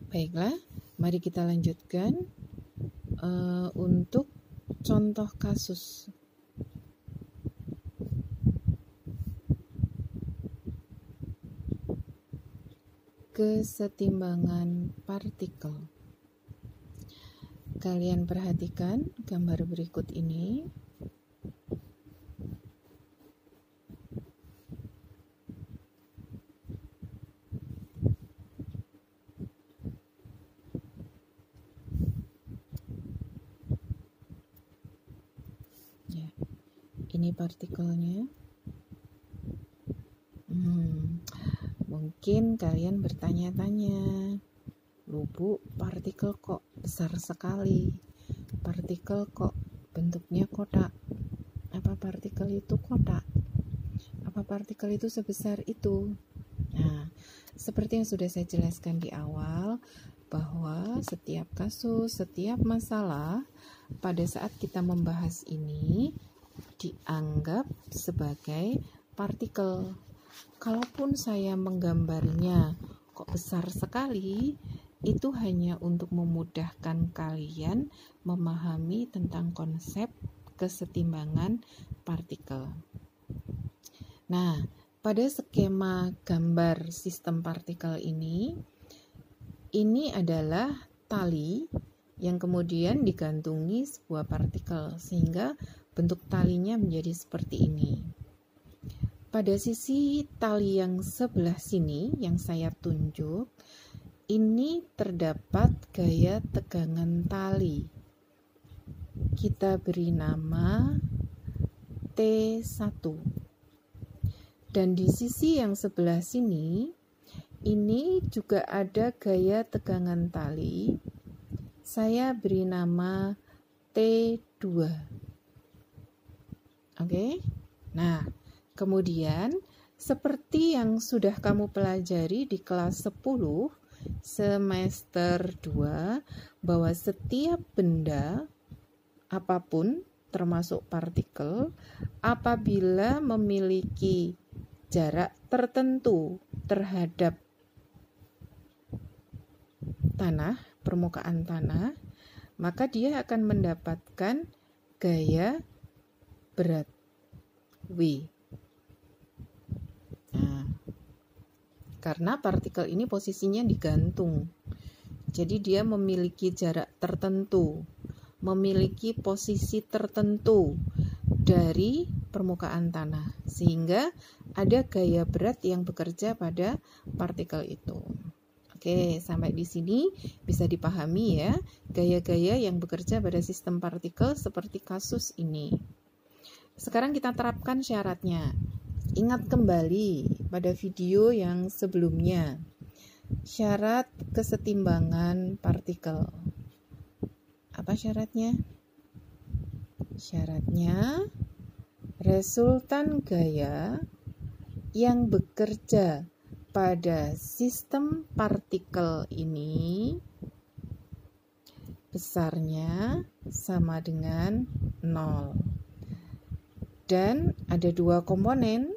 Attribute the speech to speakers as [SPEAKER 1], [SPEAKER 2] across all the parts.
[SPEAKER 1] Baiklah, mari kita lanjutkan untuk contoh kasus. Kesetimbangan partikel. Kalian perhatikan gambar berikut ini. Ya, ini partikelnya. Mungkin kalian bertanya-tanya, "Loh Bu, partikel kok besar sekali? Partikel kok bentuknya kotak? Apa partikel itu kotak? Apa partikel itu sebesar itu?" Nah, seperti yang sudah saya jelaskan di awal, bahwa setiap kasus, setiap masalah pada saat kita membahas ini dianggap sebagai partikel. Kalaupun saya menggambarnya kok besar sekali, itu hanya untuk memudahkan kalian memahami tentang konsep kesetimbangan partikel. Nah, pada skema gambar sistem partikel ini adalah tali yang kemudian digantungi sebuah partikel, sehingga bentuk talinya menjadi seperti ini. Pada sisi tali yang sebelah sini yang saya tunjuk, ini terdapat gaya tegangan tali. Kita beri nama T1. Dan di sisi yang sebelah sini, ini juga ada gaya tegangan tali. Saya beri nama T2. Oke? Nah, kemudian seperti yang sudah kamu pelajari di kelas 10 semester 2, bahwa setiap benda apapun termasuk partikel apabila memiliki jarak tertentu terhadap tanah, permukaan tanah, maka dia akan mendapatkan gaya berat W. Nah, karena partikel ini posisinya digantung, jadi dia memiliki jarak tertentu, memiliki posisi tertentu dari permukaan tanah, sehingga ada gaya berat yang bekerja pada partikel itu. Oke, sampai di sini bisa dipahami ya, gaya-gaya yang bekerja pada sistem partikel seperti kasus ini. Sekarang kita terapkan syaratnya. Ingat kembali pada video yang sebelumnya. Syarat kesetimbangan partikel. Apa syaratnya? Syaratnya resultan gaya yang bekerja pada sistem partikel ini besarnya sama dengan 0. Dan ada dua komponen,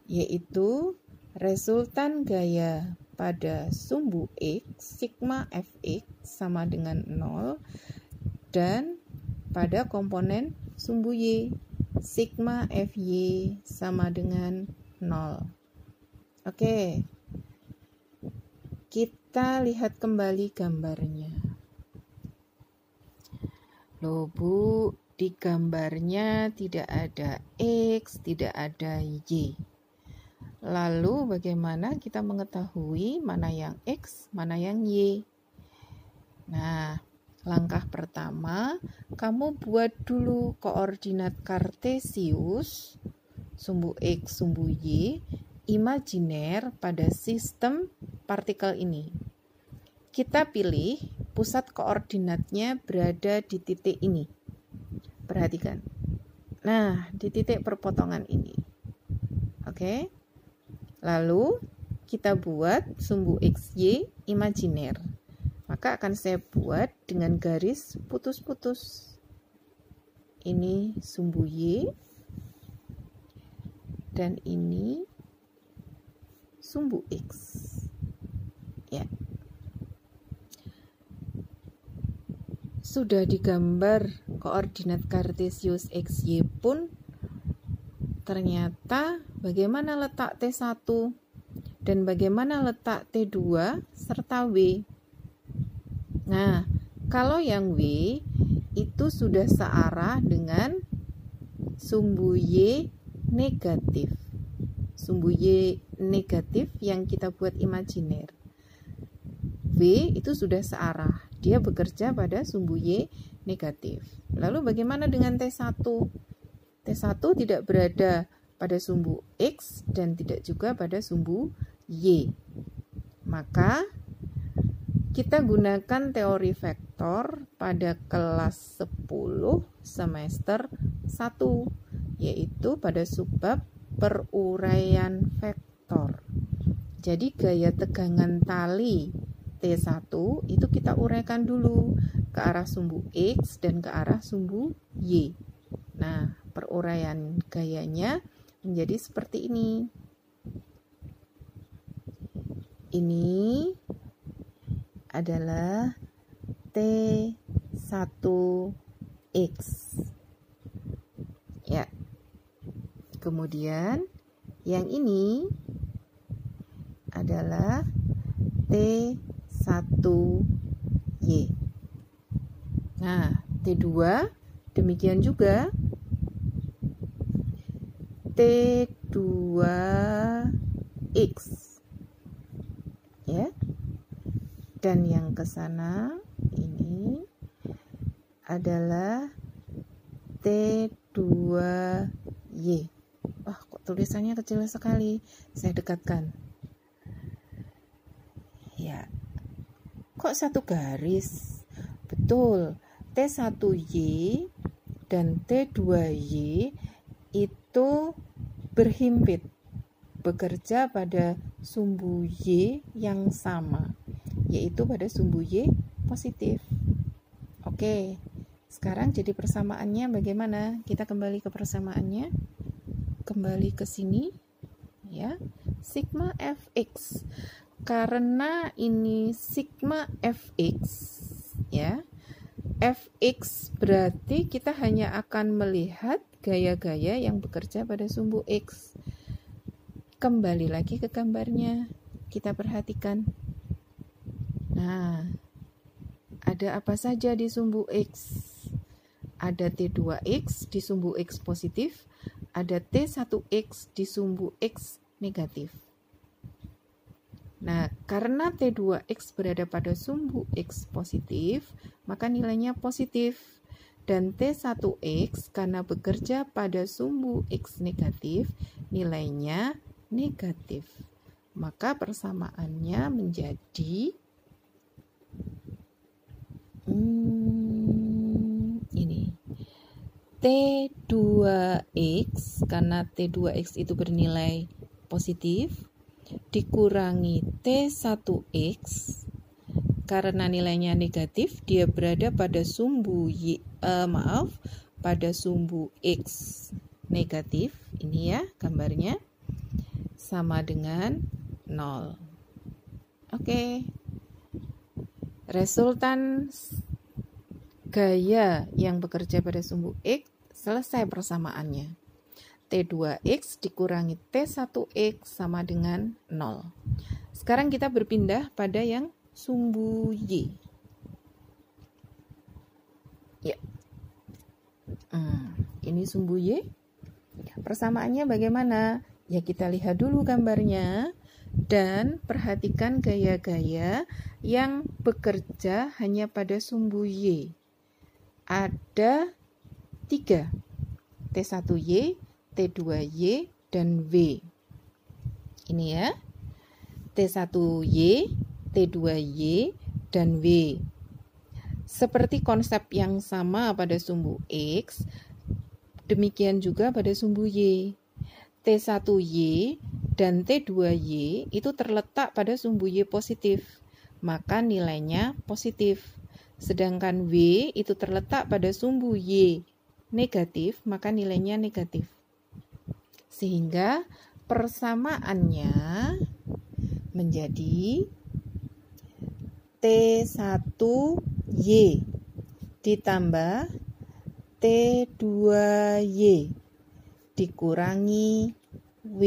[SPEAKER 1] yaitu resultan gaya pada sumbu X, sigma Fx sama dengan 0, dan pada komponen sumbu Y, sigma Fy sama dengan 0. Oke, kita lihat kembali gambarnya. Loh Bu, di gambarnya tidak ada X, tidak ada Y. Lalu bagaimana kita mengetahui mana yang X, mana yang Y? Nah, langkah pertama, kamu buat dulu koordinat kartesius, sumbu X, sumbu Y, imajiner pada sistem partikel ini. Kita pilih pusat koordinatnya berada di titik ini. Perhatikan. Nah, di titik perpotongan ini. Oke. Lalu kita buat sumbu XY imajiner. Maka akan saya buat dengan garis putus-putus. Ini sumbu Y dan ini sumbu X. Ya. sudah digambar koordinat kartesius XY pun ternyata bagaimana letak T1 dan bagaimana letak T2 serta W. Nah, kalau yang W itu sudah searah dengan sumbu Y negatif. Sumbu Y negatif yang kita buat imajiner. W itu sudah searah. Dia bekerja pada sumbu Y negatif. Lalu bagaimana dengan T1? T1 tidak berada pada sumbu X dan tidak juga pada sumbu Y. Maka kita gunakan teori vektor pada kelas 10 semester 1, yaitu pada subbab peruraian vektor. Jadi gaya tegangan tali T1 itu kita uraikan dulu ke arah sumbu X dan ke arah sumbu Y. Nah, peruraian gayanya menjadi seperti ini. Ini adalah T1X. Ya. Kemudian yang ini adalah T1Y. Nah, T2 demikian juga T2X. Ya. Dan yang ke sana ini adalah T2Y. Wah, kok tulisannya kecil sekali. Saya dekatkan. Ya. Kok satu garis? Betul. T1Y dan T2Y itu berhimpit, bekerja pada sumbu Y yang sama, yaitu pada sumbu Y positif. Oke, sekarang jadi persamaannya bagaimana? Kita kembali ke persamaannya. Kembali ke sini, ya. Sigma Fx. Karena ini sigma Fx, ya. Fx berarti kita hanya akan melihat gaya-gaya yang bekerja pada sumbu X. Kembali lagi ke gambarnya, kita perhatikan. Nah, ada apa saja di sumbu X? Ada T2X di sumbu X positif, ada T1X di sumbu X negatif. Nah, karena T2X berada pada sumbu X positif, maka nilainya positif. Dan T1X karena bekerja pada sumbu X negatif, nilainya negatif. Maka persamaannya menjadi ini. T2X karena T2X itu bernilai positif dikurangi T1X karena nilainya negatif, dia berada pada sumbu pada sumbu X negatif. Ini ya gambarnya, sama dengan 0. Oke. Resultan gaya yang bekerja pada sumbu X selesai persamaannya. T2X dikurangi T1X sama dengan 0. Sekarang kita berpindah pada yang sumbu Y. Ya. Ini sumbu Y. Persamaannya bagaimana? Ya, kita lihat dulu gambarnya dan perhatikan gaya-gaya yang bekerja hanya pada sumbu Y. Ada 3. T1Y, T2Y, dan W. Ini ya. T1Y, T2Y, dan W. Seperti konsep yang sama pada sumbu X, demikian juga pada sumbu Y. T1Y dan T2Y itu terletak pada sumbu Y positif, maka nilainya positif. Sedangkan W itu terletak pada sumbu Y negatif, maka nilainya negatif. Sehingga persamaannya menjadi T1Y ditambah T2Y dikurangi W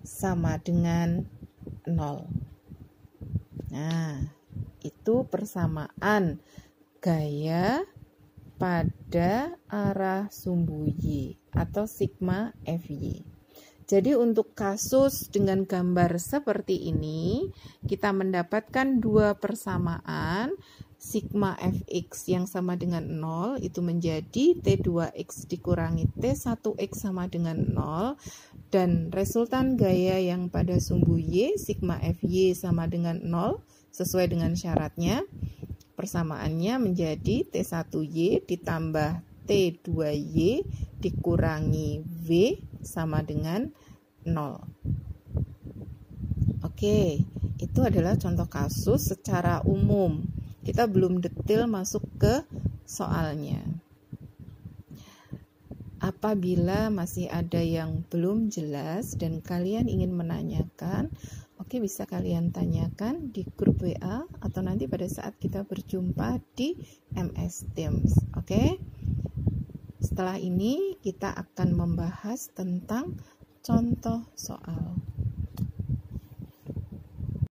[SPEAKER 1] sama dengan 0. Nah, itu persamaan gaya pada arah sumbu Y atau sigma Fy. Jadi untuk kasus dengan gambar seperti ini, kita mendapatkan dua persamaan. Sigma Fx yang sama dengan 0 itu menjadi T2x dikurangi T1x sama dengan 0. Dan resultan gaya yang pada sumbu Y, sigma Fy sama dengan 0, sesuai dengan syaratnya. Persamaannya menjadi T1y ditambah T2y dikurangi V sama dengan 0. Oke, itu adalah contoh kasus secara umum. Kita belum detail masuk ke soalnya. Apabila masih ada yang belum jelas dan kalian ingin menanyakan, oke, bisa kalian tanyakan di grup WA atau nanti pada saat kita berjumpa di MS Teams. Oke. Setelah ini kita akan membahas tentang contoh soal.